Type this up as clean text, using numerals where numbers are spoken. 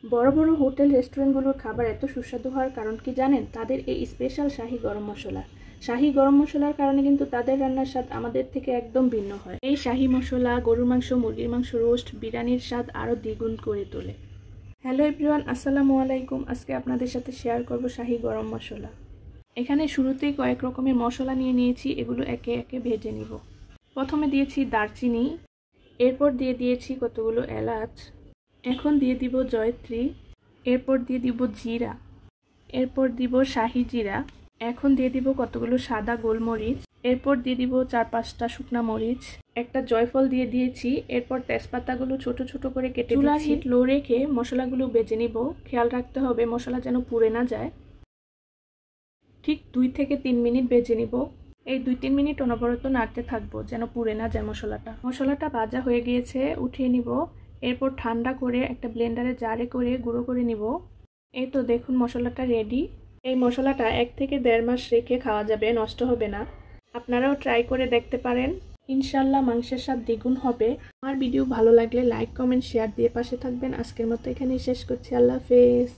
বড় বড় হোটেল রেস্টুরেন্টগুলোর খাবার এত সুস্বাদু হওয়ার কারণ কি জানেন? তাদের এই স্পেশাল শাহী গরম মশলা। শাহী গরম মশলার কারণে কিন্তু তাদের রান্নার স্বাদ আমাদের থেকে একদম ভিন্ন হয়। এই শাহী মশলা গরুর মাংস, মুরগির মাংস, রোস্ট, বিরিয়ানির স্বাদ আরও দ্বিগুণ করে তোলে। হ্যালো এভরিওয়ান, আসসালামু আলাইকুম। আজকে আপনাদের সাথে শেয়ার করব শাহী গরম মশলা। এখানে শুরুতেই কয়েক রকমের মশলা নিয়ে নিয়েছি, এগুলো একে একে ভেজে নিব। প্রথমে দিয়েছি দারচিনি, এরপর দিয়ে দিয়েছি কতগুলো এলাচ, এখন দিয়ে দিব জয়ত্রী, এরপর দিয়ে দিব জিরা, এরপর দিব শাহি জিরা, এখন দিয়ে দিব কতগুলো সাদা গোলমরিচ, এরপর দিয়ে দিব 4-5টা শুকনা মরিচ, একটা জয়ফল দিয়ে দিয়েছি। এরপর তেজপাতাগুলো ছোট ছোট করে কেটে চুলার হিট লো রেখে মশলাগুলো ভেজে নিব। খেয়াল রাখতে হবে মশলা যেন পুড়ে না যায়। ঠিক 2 থেকে 3 মিনিট ভেজে নিব। এই 2-3 মিনিট অনবরত নাড়তে থাকবো যেন পুড়ে না যায় মশলাটা ভাজা হয়ে গিয়েছে, উঠিয়ে নিব। এরপর ঠান্ডা করে একটা ব্লেন্ডারে জারে করে গুঁড়ো করে নিব। এই তো দেখুন মশলাটা রেডি। এই মশলাটা 1 থেকে 1.5 মাস রেখে খাওয়া যাবে, নষ্ট হবে না। আপনারাও ট্রাই করে দেখতে পারেন, ইনশাল্লাহ মাংসের স্বাদ দ্বিগুণ হবে। আমার ভিডিও ভালো লাগলে লাইক, কমেন্ট, শেয়ার দিয়ে পাশে থাকবেন। আজকের মতো এখানেই শেষ করছি। আল্লাহ হাফেজ।